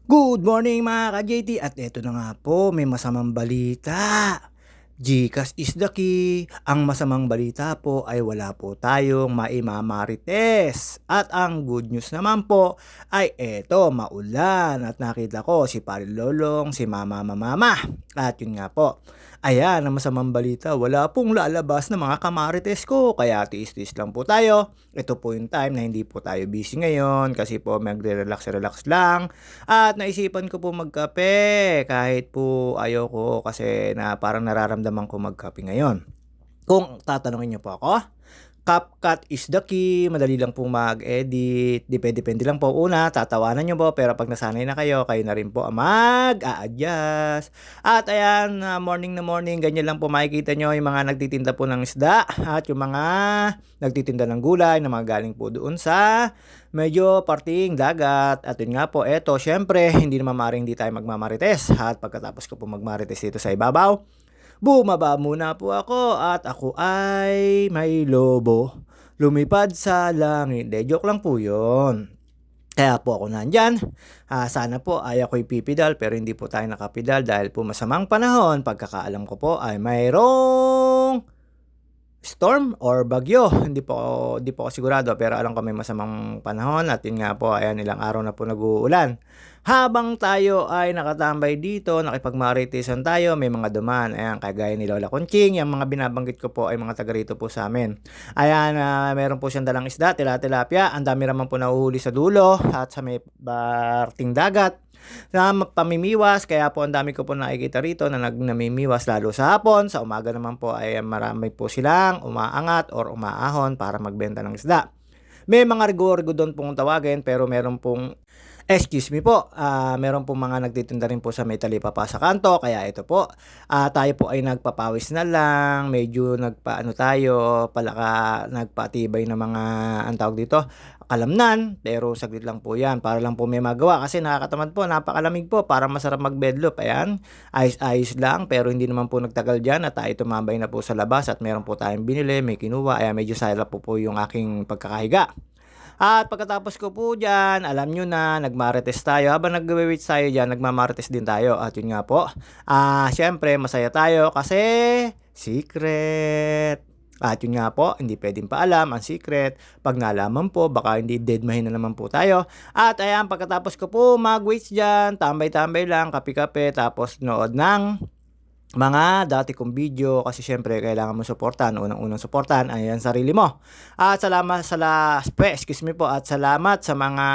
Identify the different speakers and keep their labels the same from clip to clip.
Speaker 1: Good morning mga ka-JT at eto na nga po may masamang balita. GCash is the key. Ang masamang balita po ay wala po tayong maimamarites. At ang good news naman po ay eto maulan at nakita ko si Pare Lolong, si Mama. At yun nga po. Ayan, ang masamang balita, wala pong lalabas na mga kamarites ko, kaya tiis-tiis lang po tayo. Ito po yung time na hindi po tayo busy ngayon kasi po magre-relax lang. At naisipan ko po magkape kahit po ayoko kasi na parang nararamdaman ko magkape ngayon. Kung tatanungin niyo po ako, CapCut is the key, madali lang pong mag-edit, depende lang po. Una, tatawanan niyo po, pero pag nasanay na kayo, kayo na rin po ang mag-a-adjust. At ayan, morning na morning, ganyan lang po makikita nyo yung mga nagtitinda po ng isda at yung mga nagtitinda ng gulay na mga galing po doon sa medyo parting dagat. At yun nga po, eto, syempre, hindi naman maaaring hindi tayo magmamarites. At pagkatapos ko po magmarites dito sa ibabaw, bumaba muna po ako at ako ay may lobo. Lumipad sa langit. De, joke lang po yun. Kaya po ako nandyan. Sana po ay ako'y pipidal pero hindi po tayo nakapidal dahil po masamang panahon. Pagkakaalam ko po ay mayroong storm or bagyo. Hindi po ako sigurado pero alam ko may masamang panahon at yun nga po, ayan, ilang araw na po nag-uulan. Habang tayo ay nakatambay dito, nakipagmaritisan tayo, may mga dumaan, ayan, kagaya ni Lola Conching, yung mga binabanggit ko po ay mga taga rito po sa amin. Ayan, meron po siyang dalang isda, tilapia, ang dami naman po nahuhuli sa dulo at sa may barting dagat na pamimiwas, kaya po ang dami ko po nakikita rito na namimiwas lalo sa hapon. Sa umaga naman po ay marami po silang umaangat or umaahon para magbenta ng isda. May mga rigo-rigo doon pong tawagin pero meron pong, excuse me po, meron pong mga nagtitinda rin po sa may talipapa sa kanto, kaya ito po, tayo po ay nagpapawis na lang, medyo nagpaano tayo, nagpatibay na mga, ang tawag dito, kalamnan, pero saglit lang po yan, para lang po may magawa, kasi nakakatamad po, napakalamig po, para masarap mag-bedloop, ayan, ayos lang, pero hindi naman po nagtagal dyan, at tayo tumambay na po sa labas, at meron po tayong binili, may kinuha, ayan, medyo silent po yung aking pagkakahiga. At pagkatapos ko po dyan, alam nyo na, nagmarites tayo. Habang nagwe-wait tayo dyan, nagmamarites din tayo. At yun nga po, syempre masaya tayo kasi secret. At yun nga po, hindi pwedeng paalam ang secret. Pag nalaman po, baka hindi deadmahin na naman po tayo. At ayan, pagkatapos ko po mag-waits dyan, tambay-tambay lang, kape-kape, tapos nood ng mga dati kong video kasi syempre kailangan mo suportahan, unang-unang suportahan ayan sarili mo. At salamat excuse me po, at salamat sa mga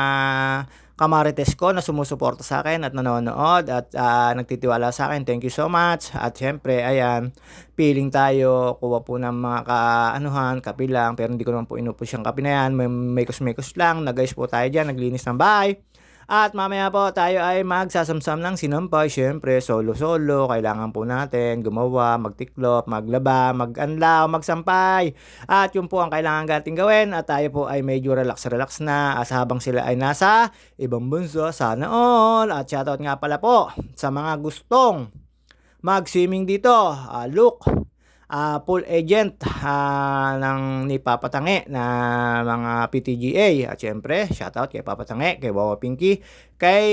Speaker 1: kamarites ko na sumusuporta sa akin at nanonood at nagtitiwala sa akin. Thank you so much. At syempre ayan, feeling tayo, kuha po ng mga kaanuhan, kape lang, pero hindi ko naman po inupush yung kape na yan. May kusmekos lang, na guys po tayo dyan, naglinis ng bahay. At mamaya po tayo ay magsasamsam ng sinampay. Syempre, solo-solo. Kailangan po natin gumawa, magtiklop, maglaba, mag-anlaw, magsampay. At yun po ang kailangan natin gawin. At tayo po ay medyo relax na as habang sila ay nasa ibang bansa. Sana all. At shoutout nga pala po sa mga gustong mag-swimming dito. Look, full agent ng ni Papa Tange na mga PTGA. At syempre, shoutout kay Papa Tange, kay Wawa Pinky, kay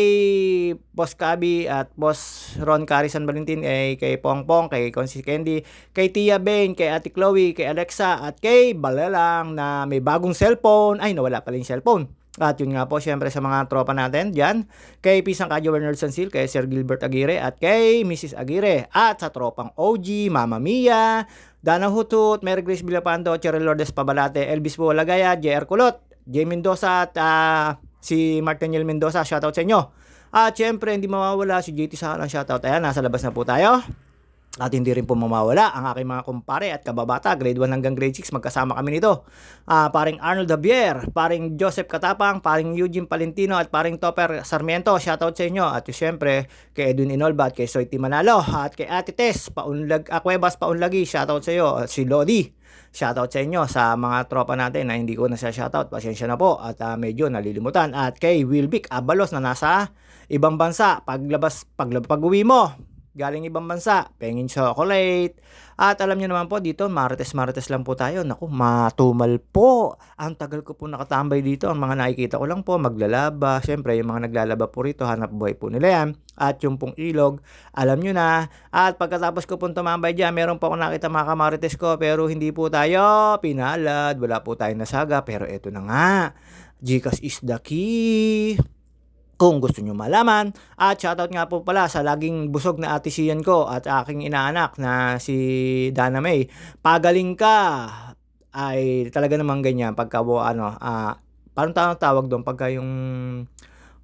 Speaker 1: Boss Kabi at Boss Ron Cari San Valentin, kay Pongpong, kay Consi Candy, kay Tia Bane, kay Ate Chloe, kay Alexa, at kay Balalang na may bagong cellphone. Ay, nawala pala yung cellphone. At yun nga po, syempre sa mga tropa natin dyan, kay Pisang Kadyo Werner Sansil, kay Sir Gilbert Aguirre, at kay Mrs. Aguirre, at sa tropang OG, Mama Mia, Dana Hutut, Mary Grace Villapando, Cheryl Lourdes Pabalate, Elvis Bualagaya, JR Kulot, J. Mendoza, at si Martiniel Mendoza, shoutout sa inyo. At syempre, hindi mawawala si JT Sahalan, shoutout. Ayan, nasa labas na po tayo. At hindi rin po mamawala ang aking mga kumpare at kababata, grade 1 hanggang grade 6, magkasama kami nito. Paring Arnold Javier, paring Joseph Katapang, paring Eugene Palentino, at paring Topper Sarmiento, shoutout sa inyo. At syempre, kay Edwin Inolba, at kay Soiti Manalo, at kay Ate Tess, Cuevas Paunlagi, shoutout sa iyo. At si Lodi, shoutout sa inyo. Sa mga tropa natin na hindi ko na siya shoutout, pasensya na po at medyo nalilimutan. At kay Wilbic Abalos na nasa ibang bansa, pag uwi mo, galing ibang bansa, pengeng chocolate. At alam niyo naman po dito marites-marites lang po tayo, naku matumal po. Ang tagal ko po nakatambay dito, ang mga nakikita ko lang po maglalaba, siyempre yung mga naglalaba po rito hanap buhay po nila yan. At yung pong ilog, alam niyo na. At pagkatapos ko pong tumambay diyan, meron po akong nakitang mga kamarites ko pero hindi po tayo pinalad, wala po tayong nasaga. Pero eto na nga, GCash is the key. Kung gusto nyo malaman. At shoutout nga po pala sa laging busog na ate Sian ko at aking inaanak na si Dana May. Pagaling ka ay talaga namang ganyan pagka ano, parang tawag doon pagka yung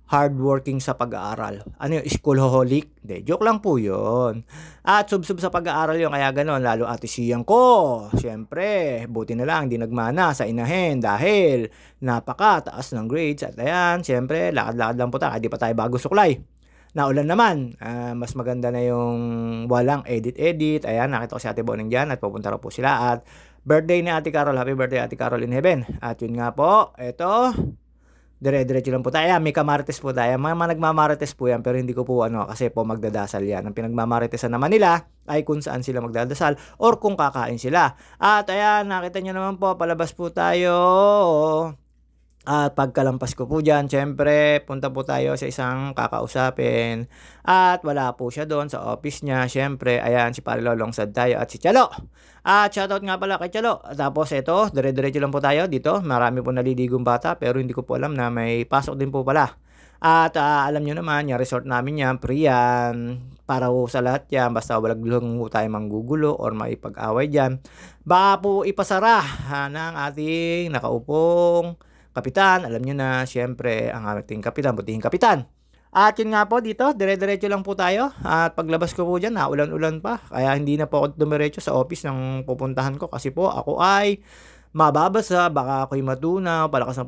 Speaker 1: hardworking sa pag-aaral. Ano yun, schoolaholic? Hindi, joke lang po yun. At sub sa pag-aaral yun, kaya gano'n, lalo ate Sian ko. Siyempre, buti na lang, hindi nagmana sa inahin dahil napakataas ng grades. At ayan, siyempre, lakad-lakad lang po tayo, hindi pa tayo bago suklay. Naulan naman, mas maganda na yung walang edit-edit. Ayan, nakita ko si Ate Boning dyan at pupunta raw po sila. At birthday ni Ate Carol, happy birthday Ate Carol in heaven. At yun nga po, eto, dire-diretso lang po tayo. May kamarites po tayo. Mga nagmamarites po yan pero hindi ko po kasi po magdadasal yan. Ang pinagmamaritesan naman nila ay kung saan sila magdadasal or kung kakain sila. At ayan, nakita nyo naman po, palabas po tayo. At pagkalampas ko po dyan, syempre, punta po tayo sa isang kakausapin. At wala po siya doon sa office niya. Syempre, ayan, si Pare Lolong Sad tayo at si Chalo. At shoutout nga pala kay Chalo. Tapos ito, dire-diretso lang po tayo dito. Marami po naliligong bata pero hindi ko po alam na may pasok din po pala. At alam nyo naman, yung resort namin yan, free yan. Para po sa lahat yan, basta walang tayo manggugulo or maipag-away dyan. Baka po ipasara ng ating nakaupong kapitan. Alam nyo na, syempre, ang ating kapitan, butihing kapitan. At yun nga po dito, dire-diretso lang po tayo. At paglabas ko po dyan, naulan-ulan pa. Kaya hindi na po ako dumiretso sa office ng pupuntahan ko. Kasi po ako ay mababasa, baka ako'y matunaw, palakas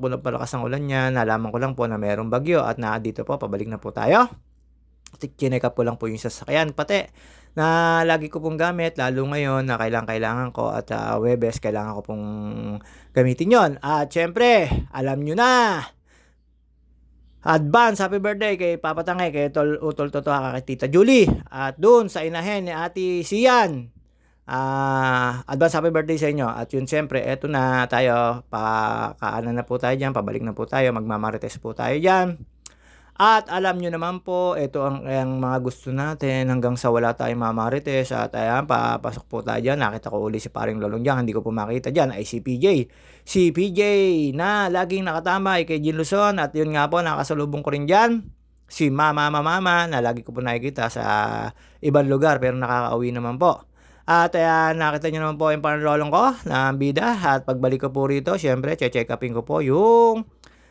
Speaker 1: ang ulan niya. Nalaman ko lang po na mayroong bagyo at dito po, pabalik na po tayo. Chinek up ko lang po yung sasakyan. Pati na lagi ko pong gamit, lalo ngayon na kailangan ko at Webes, kailangan ko pong gamitin yon. At syempre, alam nyo na, advance happy birthday kay Papa Tangay, kay Utol Toto, kay Tita Julie. At dun sa inahin ni Ate Sian, advance happy birthday sa inyo. At yun syempre, eto na tayo, pakaanan na po tayo dyan, pabalik na po tayo, magmamarites po tayo dyan. At alam nyo naman po, ito ang mga gusto natin hanggang sa wala tayong mamarites. At ayan, papasok po tayo dyan. Nakita ko uli si Paring Lolong dyan. Hindi ko po makita dyan. Ay si PJ. Si PJ na laging nakatambay kay Jin Luzon. At yun nga po, nakasalubong ko rin dyan. Si Mama na lagi ko po nakikita sa ibang lugar pero nakakauwi naman po. At ayan, nakita nyo naman po yung Paring Lolong ko na bida. At pagbalik ko po rito, syempre, check upin ko po yung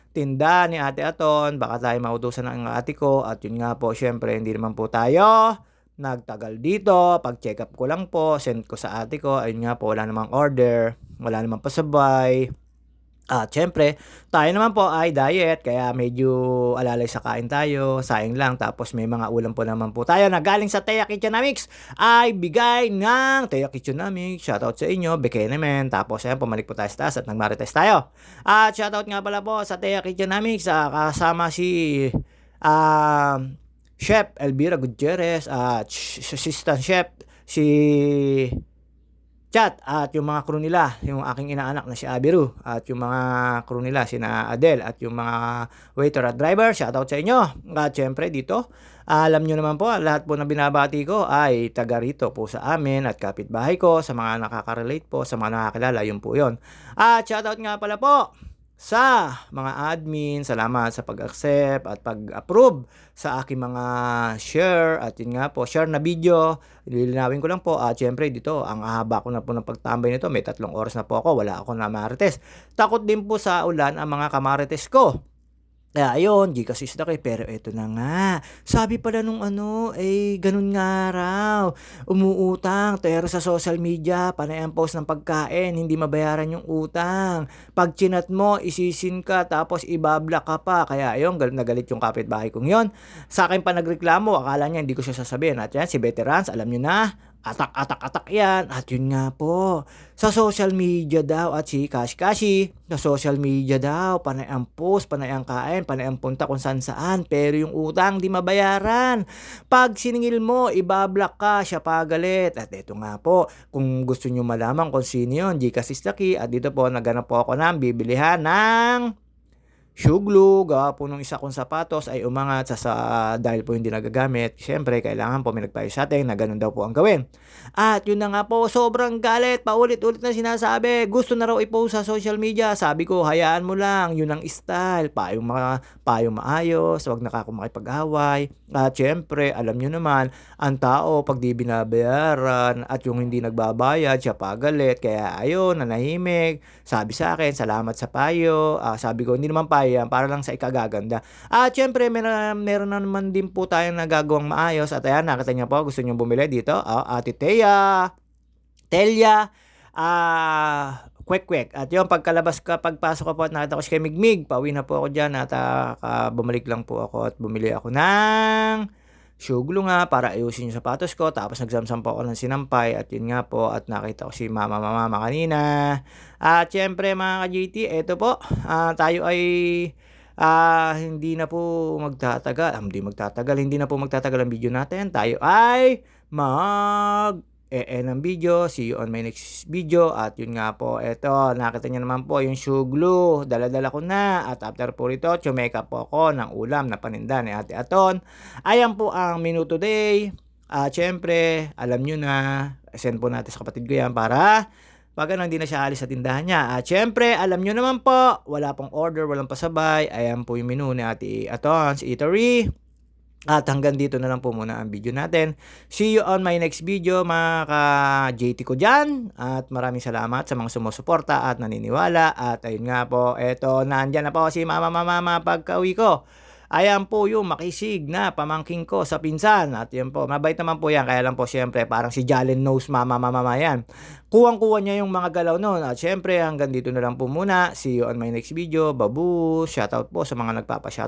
Speaker 1: tinda ni Ate Aton, baka tayo mautusan ng ate ko. At yun nga po, syempre hindi naman po tayo nagtagal dito. Pag check up ko lang po, send ko sa ate ko, ayun nga po, wala namang order, wala namang pasabay. At syempre, tayo naman po ay diet, kaya medyo alalay sa kain tayo, sayang lang. Tapos may mga ulam po naman po tayo na galing sa Teya Kitchenomics, ay bigay ng Teya Kitchenomics. Shoutout sa inyo, bigay naman. Tapos ayan, pumalik po tayo sa taas at nagmarites tayo. At shoutout nga pala po sa Teya Kitchenomics, kasama si Chef Elvira Gutierrez at assistant chef si Chat at yung mga crew nila, yung aking inaanak na si Abiru at yung mga crew nila, sina Adel at yung mga waiter at driver, shoutout sa inyo. At syempre dito, alam nyo naman po, lahat po na binabati ko ay taga rito po sa amin at kapitbahay ko, sa mga nakaka-relate po, sa mga nakakilala, yun po yun. At shoutout nga pala po sa mga admin, salamat sa pag-accept at pag-approve sa aking mga share. At yun nga po, share na video, lilinawin ko lang po. At syempre dito, ang haba ko na po ng pagtambay nito, may 3 oras na po ako, wala ako na marites. Takot din po sa ulan ang mga kamarites ko. Kaya ayun, GCash is the key. Pero eto na nga, sabi pala nung ganun nga raw, umuutang, pero sa social media, panay ang post ng pagkain, hindi mabayaran yung utang. Pag chinat mo, isisin ka, tapos ibablock ka pa. Kaya ayun, nagalit yung kapitbahay kong yon. Sa akin pa nagreklamo, akala niya hindi ko siya sasabihin. At yan, si Veterans, alam nyo na, atak yan at yun nga po, sa social media daw at si Kashi sa social media daw panay ang post, panay ang kain, panay ang punta kung saan-saan pero yung utang di mabayaran. 'Pag siningil mo iba-block ka, siya pa galit at eto nga po, kung gusto niyo malaman kung sino yun, GCash is the key at dito po naghanap po ako ng bibilihan ng shoe glue, gawa po nung isa kong sapatos ay umangat dahil po hindi nagagamit. Siyempre kailangan po may nagpayo sa'tin na gano'n daw po ang gawin. At yun na nga po, sobrang galit, paulit-ulit na sinasabi, gusto na raw i-post sa social media. Sabi ko, hayaan mo lang, yun ang style, payong maayos, wag na kako makipag-away. At siyempre, alam nyo naman, ang tao pag di binabayaran at yung hindi nagbabayad, siya pa galit. Kaya ayun, nanahimik. Sabi sa akin, salamat sa payo. Sabi ko, hindi naman payo yan, para lang sa ikagaganda. At syempre, meron na naman din po tayong nagagawang maayos. At ayan, nakita niyo po, gusto niyo bumili dito. Ate Telia, kwek-kwek. At yung pagpasok ko po at nakita ko si Migmig, pauwi na po ako dyan at bumalik lang po ako at bumili ako ng shoe glue nga para ayusin yung sapatos ko. Tapos nagsamsam po ako ng sinampay at yun nga po at nakita ko si mama kanina. At syempre mga ka-GT, eto po, tayo ay hindi na po hindi na po magtatagal ang video natin. Tayo ay ng video. See you on my next video. At yun nga po, eto, nakita niyo naman po yung shoe glue. Dala-dala ko na. At after po rito, tsumeka po ako ng ulam na paninda ni Ate Aton. Ayan po ang menu today. Syempre, alam nyo na, send po natin sa kapatid ko yan para pag hindi na siya alis sa tindahan niya. At syempre, alam nyo naman po, wala pong order, walang pasabay. Ayan po yung menu ni Ate Aton, si Eatery. At hanggang dito na lang po muna ang video natin. See you on my next video mga ka-JT ko dyan. At maraming salamat sa mga sumusuporta at naniniwala. At ayun nga po, eto, nandyan na po si mama pagka-uwi ko. Ayan po yung makisig na pamangking ko sa pinsan. At yan po, mabait naman po yan. Kaya lang po siyempre parang si Jalen knows mama yan. Kuwang-kuwa niya yung mga galaw noon. At siyempre hanggang dito na lang po muna. See you on my next video. Babu! Shoutout po sa mga nagpapa-shoutout